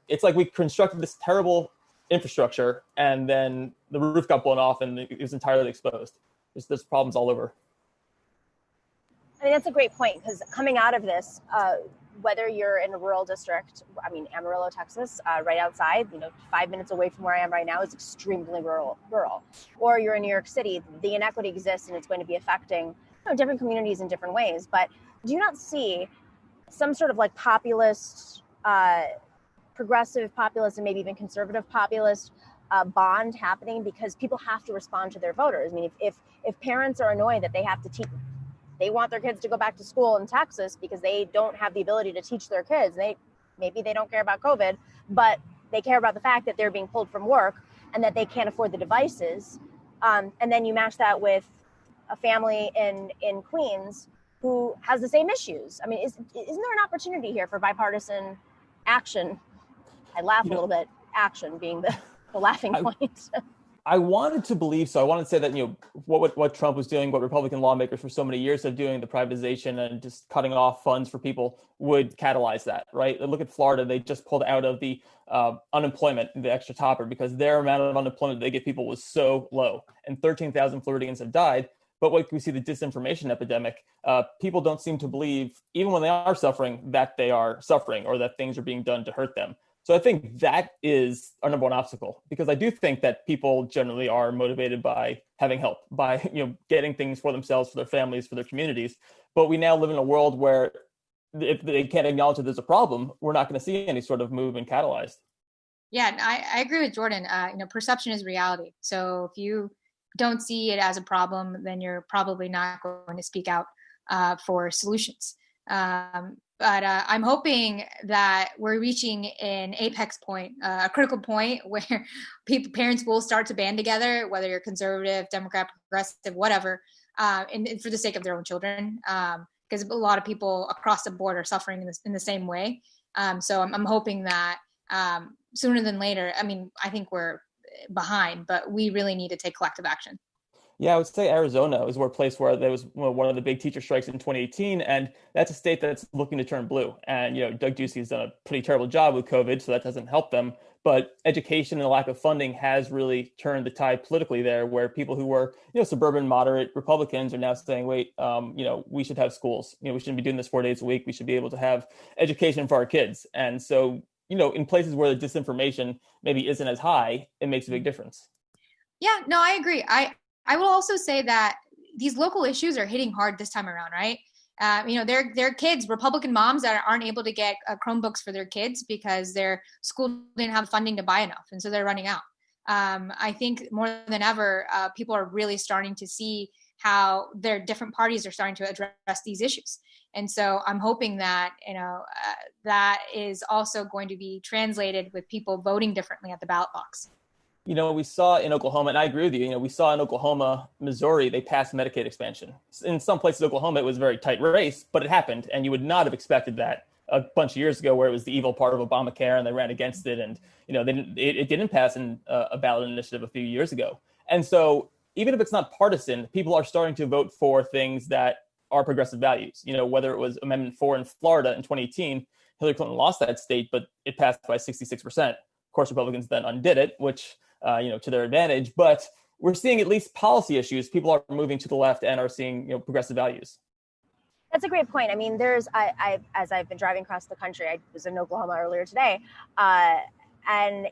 It's like we constructed this terrible infrastructure, and then the roof got blown off and it was entirely exposed. There's problems all over. That's a great point, because coming out of this, whether you're in a rural district, Amarillo, Texas, right outside, 5 minutes away from where I am right now is extremely rural, or you're in New York City, the inequity exists and it's going to be affecting different communities in different ways. But do you not see some sort of populist, progressive populist, and maybe even conservative populist bond happening, because people have to respond to their voters? If parents are annoyed that they have to they want their kids to go back to school in Texas because they don't have the ability to teach their kids. Maybe they don't care about COVID, but they care about the fact that they're being pulled from work and that they can't afford the devices. And then you match that with a family in Queens who has the same issues. I mean, isn't there an opportunity here for bipartisan action? I laugh a little bit, action being the laughing point. I wanted to believe so. I wanted to say that, what Trump was doing, what Republican lawmakers for so many years have doing, the privatization and just cutting off funds for people would catalyze that, right? Look at Florida. They just pulled out of the unemployment, the extra topper, because their amount of unemployment they give people was so low. And 13,000 Floridians have died. But what we see, the disinformation epidemic, people don't seem to believe, even when they are suffering, that they are suffering or that things are being done to hurt them. So I think that is our number one obstacle, because I do think that people generally are motivated by having help, by getting things for themselves, for their families, for their communities. But we now live in a world where if they can't acknowledge that there's a problem, we're not going to see any sort of movement catalyzed. Yeah, I agree with Jordan. Perception is reality. So if you don't see it as a problem, then you're probably not going to speak out for solutions. But I'm hoping that we're reaching an apex point, a critical point where parents will start to band together, whether you're conservative, Democrat, progressive, whatever, and for the sake of their own children, because a lot of people across the board are suffering in the same way. So I'm hoping that sooner than later. I mean, I think we're behind, but we really need to take collective action. Yeah, I would say Arizona is a place where there was one of the big teacher strikes in 2018, and that's a state that's looking to turn blue. And Doug Ducey has done a pretty terrible job with COVID, so that doesn't help them. But education and the lack of funding has really turned the tide politically there, where people who were suburban moderate Republicans are now saying, wait, we should have schools. We shouldn't be doing this 4 days a week. We should be able to have education for our kids. And so in places where the disinformation maybe isn't as high, it makes a big difference. Yeah, no, I agree. I will also say that these local issues are hitting hard this time around, right? Their kids, Republican moms that aren't able to get Chromebooks for their kids because their school didn't have funding to buy enough, and so they're running out. I think more than ever, people are really starting to see how their different parties are starting to address these issues. And so I'm hoping that, that is also going to be translated with people voting differently at the ballot box. We saw in Oklahoma, and I agree with you, we saw in Oklahoma, Missouri, they passed Medicaid expansion. In some places in Oklahoma, it was a very tight race, but it happened. And you would not have expected that a bunch of years ago, where it was the evil part of Obamacare and they ran against it. And, it didn't pass in a ballot initiative a few years ago. And so even if it's not partisan, people are starting to vote for things that are progressive values. Whether it was Amendment 4 in Florida in 2018, Hillary Clinton lost that state, but it passed by 66%. Of course, Republicans then undid it, which to their advantage, but we're seeing at least policy issues. People are moving to the left and are seeing, progressive values. That's a great point. I mean, as I've been driving across the country, I was in Oklahoma earlier today, and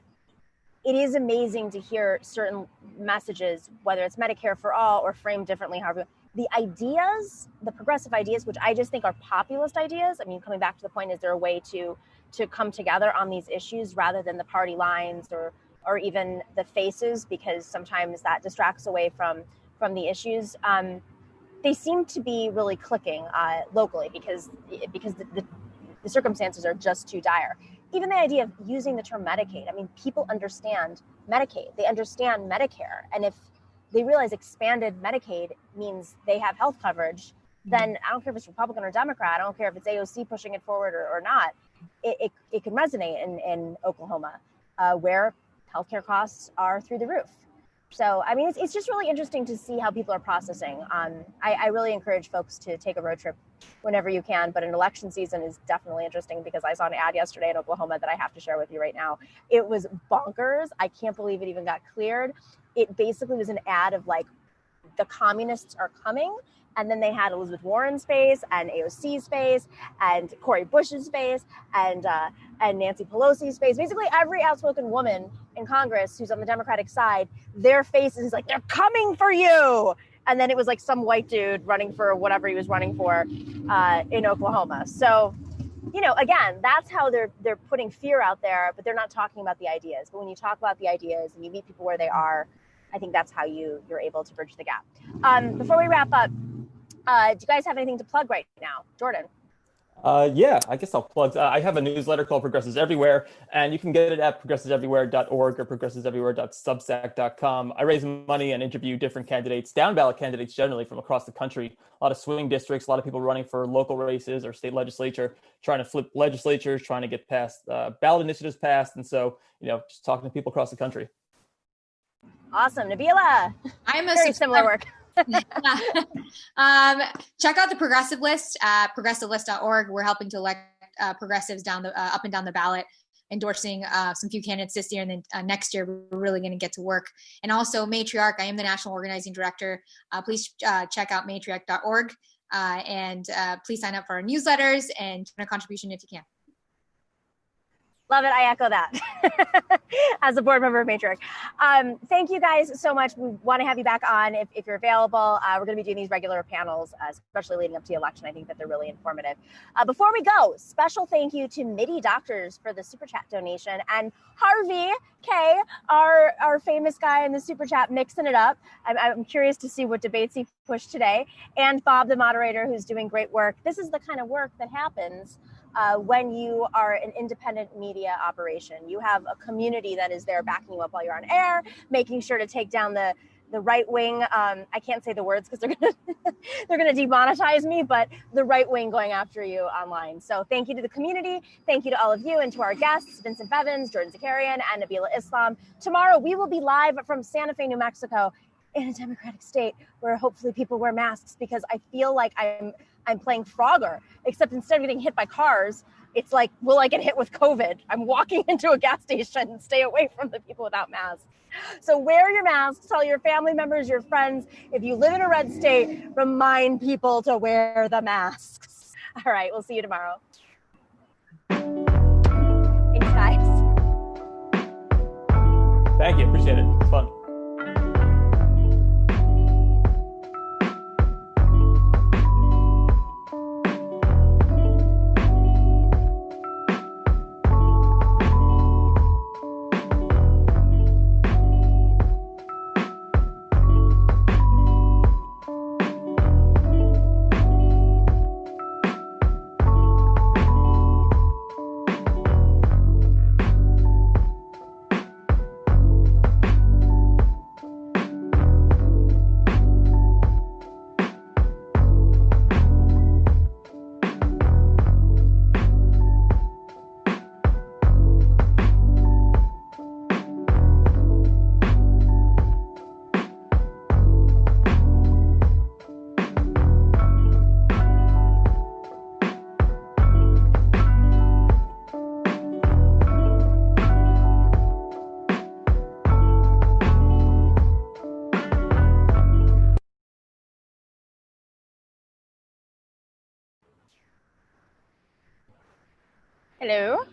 it is amazing to hear certain messages, whether it's Medicare for all or framed differently, however, the ideas, the progressive ideas, which I just think are populist ideas. I mean, coming back to the point, is there a way to come together on these issues rather than the party lines or even the faces, because sometimes that distracts away from the issues. They seem to be really clicking locally because the circumstances are just too dire. Even the idea of using the term Medicaid, I mean, people understand Medicaid, they understand Medicare. And if they realize expanded Medicaid means they have health coverage, then I don't care if it's Republican or Democrat, I don't care if it's AOC pushing it forward or not, it can resonate in Oklahoma, where healthcare costs are through the roof. So, I mean, it's just really interesting to see how people are processing. I really encourage folks to take a road trip whenever you can, but an election season is definitely interesting, because I saw an ad yesterday in Oklahoma that I have to share with you right now. It was bonkers. I can't believe it even got cleared. It basically was an ad of like, the communists are coming. And then they had Elizabeth Warren's face and AOC's face and Cori Bush's face and Nancy Pelosi's face. Basically, every outspoken woman in Congress who's on the Democratic side, their face is like, they're coming for you. And then it was like some white dude running for whatever he was running for in Oklahoma. So, again, that's how they're putting fear out there, but they're not talking about the ideas. But when you talk about the ideas and you meet people where they are, I think that's how you're able to bridge the gap. Before we wrap up, do you guys have anything to plug right now? Jordan? Yeah, I guess I'll plug. I have a newsletter called Progressives Everywhere, and you can get it at progressiveseverywhere.org or progressiveseverywhere.substack.com. I raise money and interview different candidates, down ballot candidates generally from across the country. A lot of swing districts, a lot of people running for local races or state legislature, trying to flip legislatures, trying to get past ballot initiatives passed. And so, just talking to people across the country. Awesome. Nabilah. I'm a very similar work. Check out the Progressive List at progressivelist.org. We're helping to elect progressives down the up and down the ballot, endorsing some few candidates this year, and then next year we're really going to get to work. And also Matriarch, I am the national organizing director. Please check out matriarch.org and please sign up for our newsletters and turn a contribution if you can. Love it. I echo that as a board member of Matriarch. Thank you guys so much. We want to have you back on if you're available. We're going to be doing these regular panels, especially leading up to the election. I think that they're really informative. Before we go, special thank you to MIDI Doctors for the Super Chat donation, and Harvey K, our famous guy in the Super Chat, mixing it up. I'm curious to see what debates he pushed today, and Bob, the moderator, who's doing great work. This is the kind of work that happens when you are an independent media operation. You have a community that is there backing you up while you're on air, making sure to take down the right wing. I can't say the words because they're gonna demonetize me, but the right wing going after you online. So thank you to the community. Thank you to all of you and to our guests, Vincent Bevins, Jordan Zakarin, and Nabilah Islam. Tomorrow we will be live from Santa Fe, New Mexico, in a democratic state where hopefully people wear masks, because I feel like I'm playing Frogger, except instead of getting hit by cars, it's like, will I get hit with COVID? I'm walking into a gas station. Stay away from the people without masks. So wear your masks, tell your family members, your friends. If you live in a red state, remind people to wear the masks. All right, we'll see you tomorrow. Thanks, guys. Thank you. Appreciate it. It's fun. Hello.